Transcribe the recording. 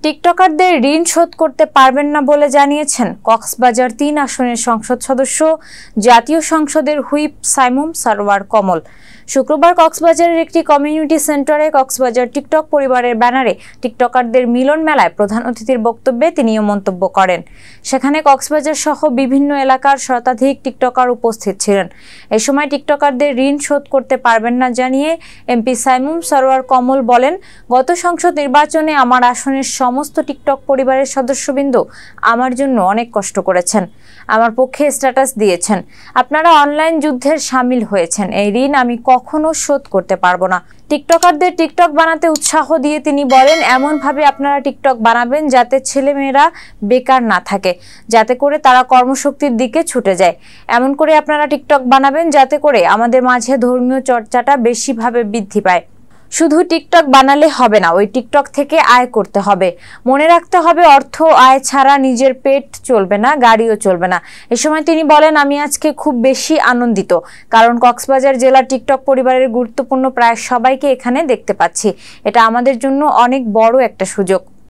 টিকটকারদের ঋণ শোধ করতে পারবেন না বলে জানিয়েছেন কক্সবাজার ৩ আসনের সংসদ সদস্য জাতীয় সংসদের হুইপ সাইমুম সরওয়ার কমল। শুক্রবার কক্সবাজারের একটি কমিউনিটি সেন্টারে কক্সবাজার টিকটক পরিবারের ব্যানারে টিকটকারদের মিলন মেলায় প্রধান অতিথির বক্তব্যে তিনিও মন্তব্য করেন। সেখানে কক্সবাজার সহ বিভিন্ন এলাকার শতাধিক টিকটকার উপস্থিত ছিলেন। এ সময় টিকটকারদের ঋণ শোধ করতে পারবেন না জানিয়ে এমপি সাইমুম সরওয়ার কমল বলেন, গত সংসদ নির্বাচনে আমার আসনের সমস্ত টিকটক পরিবারের সদস্যবৃন্দ আমার জন্য অনেক কষ্ট করেছেন, আমার পক্ষে স্ট্যাটাস দিয়েছেন, আপনারা অনলাইন যুদ্ধের সামিল হয়েছেন। এই ঋণ আমি কখনো শোধ করতে পারবো না। টিকটকারদের টিকটক বানাতে উৎসাহ দিয়ে তিনি বলেন, এমনভাবে আপনারা টিকটক বানাবেন যাতে ছেলেমেয়েরা বেকার না থাকে, যাতে করে তারা কর্মশক্তির দিকে ছুটে যায়। এমন করে আপনারা টিকটক বানাবেন যাতে করে আমাদের মাঝে ধর্মীয় চর্চাটা বেশিভাবে বৃদ্ধি পায়। শুধু টিকটক বানালে হবে না, ওই টিকটক থেকে আয় করতে হবে। মনে রাখতে হবে, অর্থ আয় ছাড়া নিজের পেট চলবে না, গাড়িও চলবে না। এ সময় তিনি বলেন, আমি আজকে খুব বেশি আনন্দিত, কারণ কক্সবাজার জেলার টিকটক পরিবারের গুরুত্বপূর্ণ প্রায় সবাইকে এখানে দেখতে পাচ্ছি। এটা আমাদের জন্য অনেক বড় একটা সুযোগ।